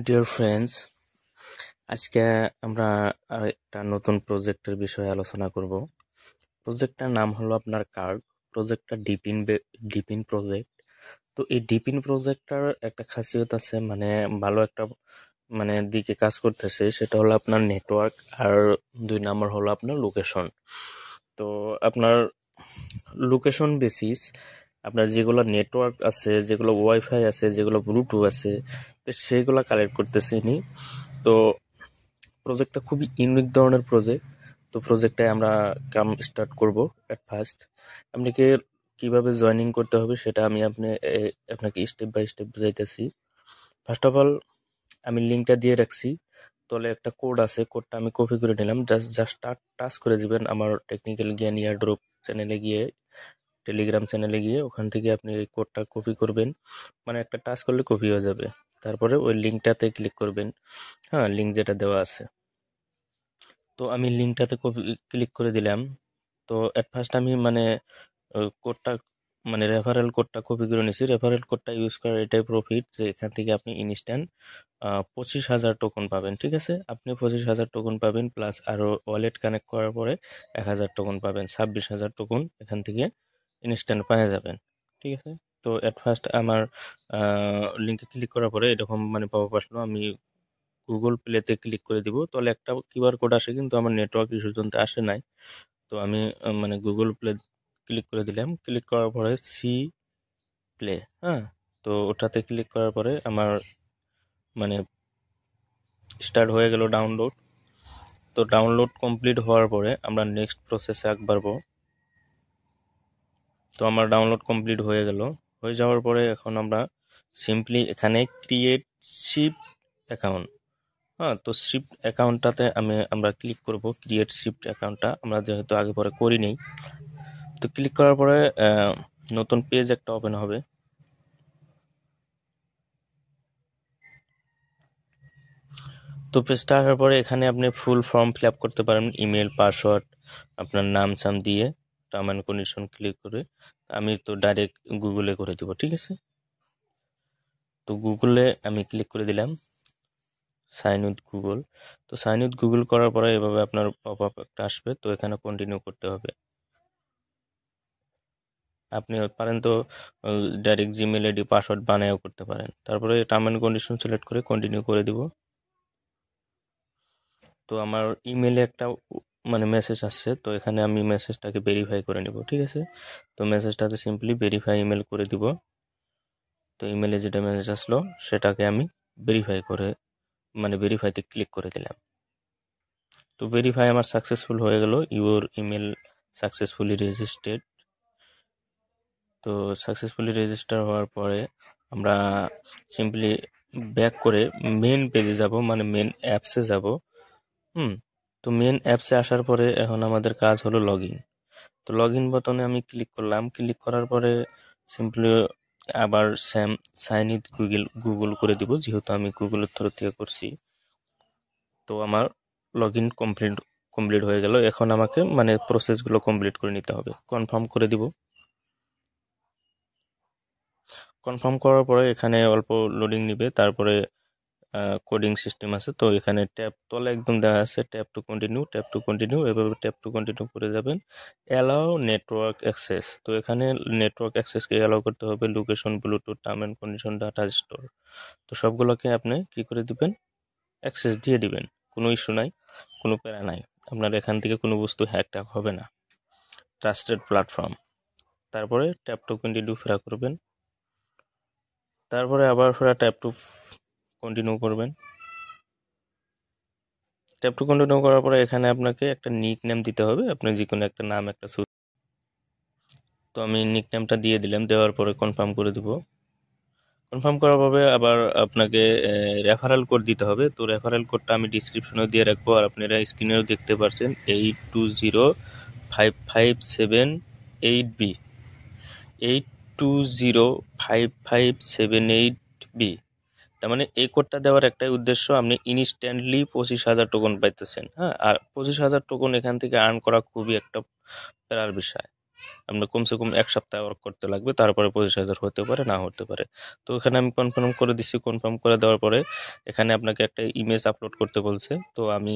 Dear friends, আজকে আমরা আরেকটা নতুন প্রজেক্টের বিষয়ে আলোচনা করব। প্রজেক্টটার নাম হলো আপনার কার্ভ। প্রজেক্টটা ডিপিন প্রজেক্ট। তো এই ডিপিন প্রজেক্টটার একটা খাসিয়ত আছে, মানে ভালো একটা দিকে কাজ করতেছে, সেটা হলো আপনার নেটওয়ার্ক। আর 2 নম্বর হলো আপনার লোকেশন। তো আপনার লোকেশন বেসিস আপনার যেগুলো নেটওয়ার্ক আছে, যেগুলো ওয়াইফাই আছে, যেগুলো ব্লুটুথ আছে, তো সেইগুলো কালেক্ট করতেছি নি। তো প্রজেক্টটা খুবই ইউনিক ধরনের প্রজেক্ট। তো প্রজেক্টে আমরা কাম স্টার্ট করব। এট ফার্স্ট আপনাকে কিভাবে জয়েনিং করতে হবে সেটা আমি আপনাকে স্টেপ বাই স্টেপ বুঝাইতেছি। ফার্স্ট অফ অল, আমি লিঙ্কটা দিয়ে রাখছি। তলে একটা কোড আছে, কোডটা আমি কপি করে নিলাম। জাস্ট জাস্ট টাচ করে দিবেন আমার টেকনিক্যাল জ্ঞান ইয়ারড্রপ চ্যানেলে গিয়ে, টেলিগ্রাম চ্যানেলে গিয়ে ওখান থেকে আপনি এই কোডটা কপি করবেন। মানে একটা টাচ করলে কপি হয়ে যাবে। তারপরে ওই লিঙ্কটাতে ক্লিক করবেন। হ্যাঁ, লিঙ্ক যেটা দেওয়া আছে। তো আমি লিঙ্কটাতে কপি ক্লিক করে দিলাম। তো এট ফার্স্ট আমি কোডটা রেফারেল কোডটা কপি করে নিয়েছি। রেফারেল কোডটা ইউজ করার এটাই প্রফিট যে এখান থেকে আপনি ইনস্ট্যান্ট 25,000 টোকন পাবেন। ঠিক আছে, আপনি 25,000 টোকন পাবেন, প্লাস আরও ওয়ালেট কানেক্ট করার পরে 1,000 টোকন পাবেন। 26,000 টোকন এখান থেকে ইনস্ট্যান্ট পেয়ে যাবেন। ঠিক আছে। তো এট ফার্স্ট আমার লিঙ্কে ক্লিক করার পরে এরকম পপ আপ আসলো। আমি গুগল প্লেতে ক্লিক করে দিব, তাহলে একটা কিউআর কোড আসে, কিন্তু আমার নেটওয়ার্ক ইস্যুর জন্য আসে নাই। তো আমি গুগল প্লে ক্লিক করে দিলাম। ক্লিক করার পরে সি প্লে, হ্যাঁ, তো ওটাতে ক্লিক করার পরে আমার মানে স্টার্ট হয়ে গেল ডাউনলোড। তো ডাউনলোড কমপ্লিট হওয়ার পরে আমরা নেক্সট প্রসেসে বাড়বো। তো আমার ডাউনলোড কমপ্লিট হয়ে গেল। হয়ে যাওয়ার পরে এখন আমরা সিম্পলি এখানে ক্রিয়েট শিপ অ্যাকাউন্ট, হ্যাঁ, তো শিফট অ্যাকাউন্টটাতে আমরা ক্লিক করব। ক্রিয়েট শিফট অ্যাকাউন্টটা আমরা যেহেতু আগে পরে করি নেই। তো ক্লিক করার পরে নতুন পেজ একটা ওপেন হবে। তো পেজটা আসার পরে এখানে আপনি ফুল ফর্ম ফিল আপ করতে পারেন, ইমেল, পাসওয়ার্ড, আপনার নাম সাম দিয়ে, টার্ম অ্যান্ড কন্ডিশন ক্লিক করে। আমি তো ডাইরেক্ট গুগলে করে দিব। ঠিক আছে, তো গুগলে আমি ক্লিক করে দিলাম, সাইন উইথ গুগল। তো সাইন উইথ গুগল করার পরে এভাবে আপনার পপ আপ একটা আসবে। তো এখানে কন্টিনিউ করতে হবে। আপনি পারেন তো ডাইরেক্ট জিমেল আইডি পাসওয়ার্ড বানায়ও করতে পারেন। তারপরে টার্ম অ্যান্ড কন্ডিশন সিলেক্ট করে কন্টিনিউ করে দিব। তো আমার ইমেলে একটা মেসেজ আসছে। তো এখানে আমি মেসেজটাকে ভেরিফাই করে নিব। ঠিক আছে, তো মেসেজটাতে সিম্পলি ভেরিফাই ইমেল করে দিব। তো ইমেলে যেটা মেসেজ আসলো সেটাকে আমি ভেরিফাই করে ভেরিফাইতে ক্লিক করে দিলাম। তো ভেরিফাই আমার সাকসেসফুল হয়ে গেল। Your email successfully registered. তো সাকসেসফুলি রেজিস্টার হওয়ার পরে আমরা সিম্পলি ব্যাক করে মেন পেজে যাব, মেন অ্যাপসে যাব। তো মেন অ্যাপসে আসার পরে এখন আমাদের কাজ হলো লগ ইন। তো লগ ইন বাটনে আমি ক্লিক করলাম। ক্লিক করার পরে সিম্পলি আবার সাইন ইন গুগল করে দিব, যেহেতু আমি গুগলের থ্রু থেকে করছি। তো আমার লগ ইন কমপ্লিট হয়ে গেল। এখন আমাকে প্রসেসগুলো কমপ্লিট করে নিতে হবে। কনফার্ম করে দিব। কনফার্ম করার পরে এখানে অল্প লোডিং নিবে, তারপরে কোডিং সিস্টেম আছে। তো এখানে ট্যাপ তলে একদম দেওয়া আছে ট্যাপ টু কন্টিনিউ, এভাবে ট্যাপ টু কন্টিনিউ করে যাবেন। অ্যালাউ নেটওয়ার্ক অ্যাক্সেস, তো এখানে নেটওয়ার্ক অ্যাক্সেসকে অ্যালাউ করতে হবে। Location, Bluetooth, term and condition, data store, তো সবগুলোকে আপনি কি করে দিবেন, অ্যাক্সেস দিয়ে দিবেন। কোনো ইস্যু নাই, কোনো প্যারা নাই। আপনার এখান থেকে কোনো বস্তু হ্যাক ট্যাক হবে না। Trusted platform. তারপরে ট্যাপ টু কন্টিনিউ ফেরা করবেন। তারপরে আবার ফেরা ট্যাপ টু কন্টিনিউ করবেন। ট্যাপ টু কন্টিনিউ করার পরে এখানে আপনাকে একটা নিক নেম দিতে হবে। আপনি যে কোনো একটা নাম একটা তো আমি নিক নেমটা দিয়ে দিলাম। দেওয়ার পরে কনফার্ম করে দিব। কনফার্ম করার পরে আবার আপনাকে রেফারেল কোড দিতে হবে। তো রেফারেল কোডটা আমি ডিসক্রিপশনেও দিয়ে রাখবো, আর আপনারা স্ক্রিনেও দেখতে পাচ্ছেন 82055778B, 82055778B। তার এই কোডটা দেওয়ার একটাই উদ্দেশ্য, আপনি ইনস্ট্যান্টলি 25,000 টোকন পাইতেছেন। হ্যাঁ, আর 25,000 টোকন এখান থেকে আর্ন করা খুবই একটা প্যারার বিষয়। আপনার কমসে কম 1 সপ্তাহ ওয়ার্ক করতে লাগবে, তারপরে 25,000 হতে পারে, না হতে পারে। তো এখানে আমি কনফার্ম করে দিচ্ছি। কনফার্ম করে দেওয়ার পরে এখানে আপনাকে একটা ইমেজ আপলোড করতে বলছে। তো আমি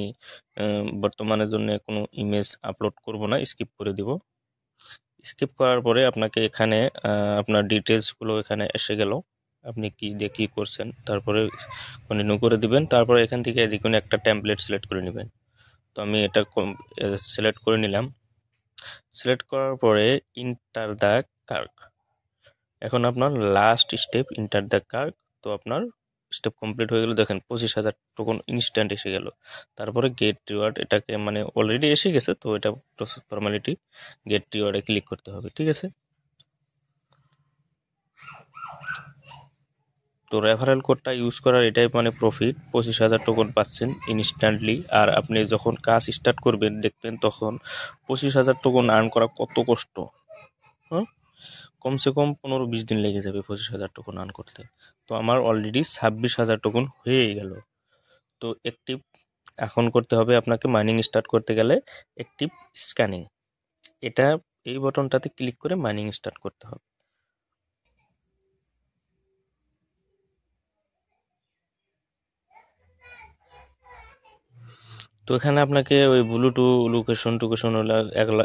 বর্তমানের জন্য কোনো ইমেজ আপলোড করব না, স্কিপ করে দিব। স্কিপ করার পরে আপনাকে এখানে আপনার ডিটেলসগুলো এখানে এসে গেল, আপনি কি দিয়ে কী করছেন, তারপরে কন্টিনিউ করে দিবেন। তারপরে এখান থেকে যে কোনো একটা টেমপ্লেট সিলেক্ট করে নেবেন। তো আমি এটা সিলেক্ট করে নিলাম। সিলেক্ট করার পরে ইন্টার দ্য কার্ক, এখন আপনার last step enter the Kirk. তো আপনার স্টেপ কমপ্লিট হয়ে গেল। দেখেন 25,000 টোকন ইনস্ট্যান্ট এসে গেল। তারপরে গেট রিওয়ার্ড, এটাকে মানে অলরেডি এসে গেছে, তো এটা প্রসেস ফর্মালিটি, গেট রিওয়ার্ডে ক্লিক করতে হবে, ঠিক আছে। তো রেফারেল কোডটা ইউজ করার এটাই মানে প্রফিট, 25,000 টোকন পাচ্ছেন ইনস্ট্যান্টলি। আর আপনি যখন কাজ স্টার্ট করবেন দেখবেন তখন 25,000 টোকন আর্ন করা কত কষ্ট। হ্যাঁ, কমসে কম 15-20 দিন লেগে যাবে 25,000 টোকন আর্ন করতে। তো আমার অলরেডি 26,000 টোকন হয়েই গেল। তো অ্যাক্টিভ এখন করতে হবে আপনাকে, মাইনিং স্টার্ট করতে গেলে অ্যাক্টিভ স্ক্যানিং, এটা এই বাটনটাতে ক্লিক করে মাইনিং স্টার্ট করতে হবে। তো এখানে আপনাকে ওই ব্লুটুথ লোকেশন টোকেশন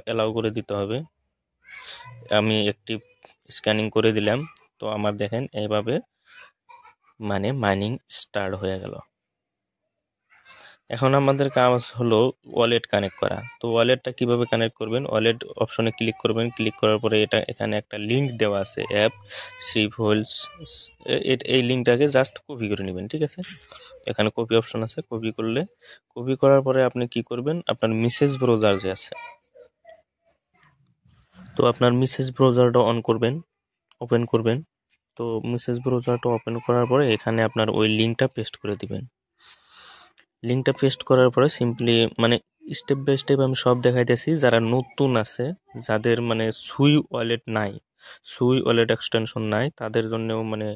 অ্যালাউ করে দিতে হবে। আমি অ্যাক্টিভ স্ক্যানিং করে দিলাম। তো আমার দেখেন এইভাবে মানে মাইনিং স্টার্ট হয়ে গেল। এখন আমাদের কাজ হলো ওয়ালেট কানেক্ট করা। তো ওয়ালেটটা কিভাবে কানেক্ট করবেন, ওয়ালেট অপশনে ক্লিক করবেন। ক্লিক করার পরে এটা এখানে একটা লিঙ্ক দেওয়া আছে, অ্যাপ সিপ হোলস, এই লিঙ্কটাকে জাস্ট কপি করে নেবেন, ঠিক আছে। এখানে কপি অপশন আছে, কপি করলে, কপি করার পরে আপনি কি করবেন, আপনার মেসেজ ব্রাউজার যে আছে, তো আপনার মেসেজ ব্রাউজারটা অন করবেন, ওপেন করবেন। তো মেসেজ ব্রাউজারটা ওপেন করার পরে এখানে আপনার ওই লিঙ্কটা পেস্ট করে দিবেন। লিঙ্কটা পেস্ট করার পরে সিম্পলি মানে স্টেপ বাই স্টেপ আমি সব দেখাইতেছি। যারা নতুন আছে, যাদের মানে সুই ওয়ালেট নাই, সুই ওয়ালেট এক্সটেনশন নাই, তাদের জন্যও মানে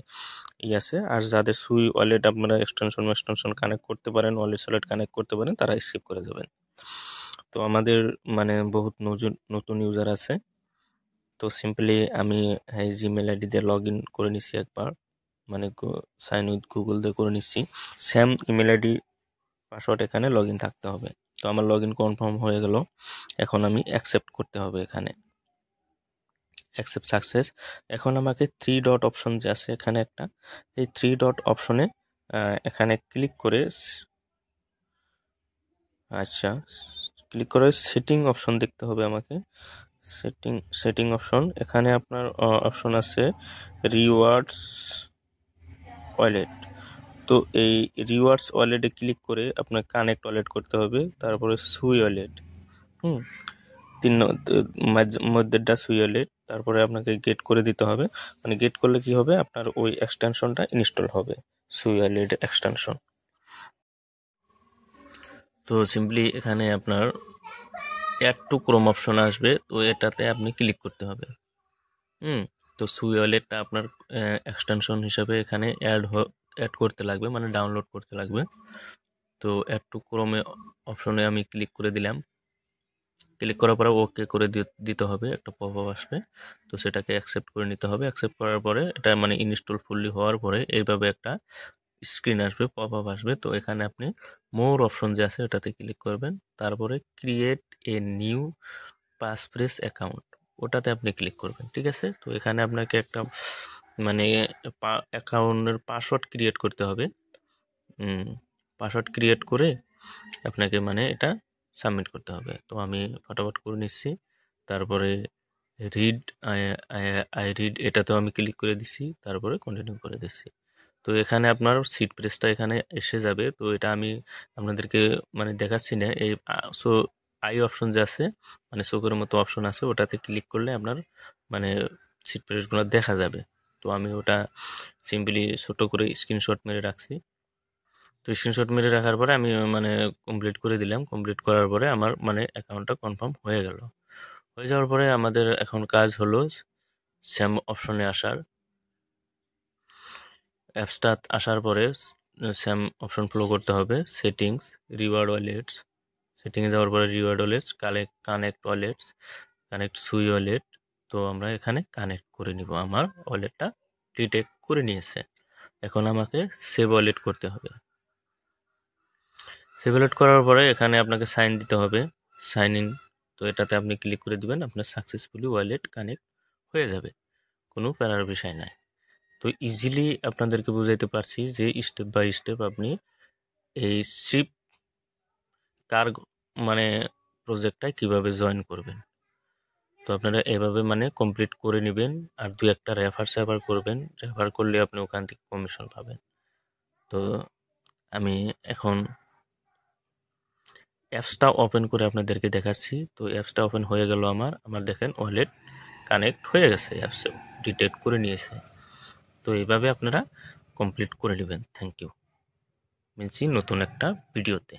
আছে। আর যাদের সুই ওয়ালেট আপনারা এক্সটেনশন কানেক্ট করতে পারেন, ওয়ালেট কানেক্ট করতে পারেন, তারা স্কিপ করে দেবেন। তো আমাদের মানে বহুত নতুন ইউজার আছে। তো সিম্পলি আমি এই জিমেল আইডি দিয়ে লগ ইন করে নিচ্ছি একবার, মানে সাইন উইথ গুগল দিয়ে করে নিচ্ছি। সেম ইমেল আইডি পাসওয়ার্ড এখানে লগ ইন থাকতে হবে। তো আমার লগ ইন কনফার্ম হয়ে গেল। এখন আমি অ্যাকসেপ্ট করতে হবে, এখানে অ্যাকসেপ্ট সাকসেস। এখন আমাকে 3 ডট অপশন যে আছে এখানে একটা, এই 3 ডট অপশনে এখানে ক্লিক করে, আচ্ছা ক্লিক করে সেটিং অপশন দেখতে হবে আমাকে। সেটিং অপশন, এখানে আপনার অপশন আছে রিওয়ার্ডস ওয়ালেট। তো এই রিওয়ার্ডস ওয়ালেটে ক্লিক করে আপনার কানেক্ট ওয়ালেট করতে হবে, তারপরে সুই ওয়ালেট, হুম, মধ্যেরটা সুই ওয়ালেট, তারপরে আপনাকে গেট করে দিতে হবে। মানে গেট করলে কি হবে, আপনার ওই এক্সটেনশনটা ইনস্টল হবে, সুই ওয়ালেট এক্সটেনশন। তো সিম্পলি এখানে আপনার অ্যাড টু ক্রোম অপশন আসবে, তো এটাতে আপনি ক্লিক করতে হবে। তো সুই ওয়ালেটটা আপনার এক্সটেনশন হিসাবে এখানে অ্যাড করতে লাগবে, মানে ডাউনলোড করতে লাগবে। তো অ্যাড টু ক্রোমে অপশনে আমি ক্লিক করে দিলাম। ক্লিক করার পরে ওকে করে দিতে হবে, একটা পপআপ আসবে। তো সেটাকে অ্যাকসেপ্ট করে নিতে হবে। অ্যাকসেপ্ট করার পরে এটা মানে ইনস্টল ফুললি হওয়ার পরে এইভাবে একটা স্ক্রিন আসবে, পপআপ আসবে। তো এখানে আপনি মোর অপশন যে আছে ওটাতে ক্লিক করবেন, তারপরে ক্রিয়েট এ নিউ পাসপ্রেস অ্যাকাউন্ট, ওটাতে আপনি ক্লিক করবেন, ঠিক আছে। তো এখানে আপনাকে একটা মানে অ্যাকাউন্টের পাসওয়ার্ড ক্রিয়েট করতে হবে। পাসওয়ার্ড ক্রিয়েট করে আপনাকে মানে এটা সাবমিট করতে হবে। তো আমি ফটাফট করে নিচ্ছি। তারপরে রিড আই রিড, এটাতেও আমি ক্লিক করে দিচ্ছি, তারপরে কন্টিনিউ করে দিচ্ছি। তো এখানে আপনার সিট প্রেসটা এখানে এসে যাবে। তো এটা আমি আপনাদেরকে মানে দেখাচ্ছি না। এই সো আই অপশন যে আছে, মানে চোখের মতো অপশন আছে, ওটাতে ক্লিক করলে আপনার মানে সিট প্রেসগুলো দেখা যাবে। তো আমি ওটা সিম্পলি ছোট করে স্ক্রিনশট মেরে রাখছি। তো স্ক্রিনশট মেরে রাখার পরে আমি মানে কমপ্লিট করে দিলাম। কমপ্লিট করার পরে আমার মানে অ্যাকাউন্টটা কনফার্ম হয়ে গেল। হয়ে যাওয়ার পরে আমাদের এখন কাজ হলো সেম অপশনে আসার। অ্যাপসটা আসার পরে সেম অপশন ফলো করতে হবে, সেটিংস, রিওয়ার্ড ওয়ালেটস। সেটিংয়ে যাওয়ার পরে reward wallets, connect wallets, connect সুই ওয়ালেট, তো আমরা এখানে কানেক্ট করে নিব। আমার ওয়ালেটটা ডিটেক্ট করে নিয়েছে। এখন আমাকে সেভ ওয়ালেট করতে হবে। সেভ ওয়ালেট করার পরে এখানে আপনাকে সাইন দিতে হবে, সাইন ইন। তো এটাতে আপনি ক্লিক করে দিবেন, আপনার সাকসেসফুলি ওয়ালেট কানেক্ট হয়ে যাবে, কোনো প্যারার বিষয় নাই। তো ইজিলি আপনাদেরকে বুঝাইতে পারছি যে স্টেপ বাই স্টেপ আপনি এই শিপ কার্গ মানে প্রজেক্টটায় কিভাবে জয়েন করবেন। তো আপনারা এভাবে মানে কমপ্লিট করে নেবেন, আর 2-একটা রেফার সেভার করবেন, রেফার করলে আপনি ওখান থেকে কমিশন পাবেন। তো আমি এখন অ্যাপসটা ওপেন করে আপনাদেরকে দেখাচ্ছি। তো অ্যাপসটা ওপেন হয়ে গেল আমার দেখেন ওয়ালেট কানেক্ট হয়ে গেছে, অ্যাপসে ডিটেক্ট করে নিয়েছে। তো এইভাবে আপনারা কমপ্লিট করে নেবেন। Thank you. মিলছি নতুন একটা ভিডিওতে।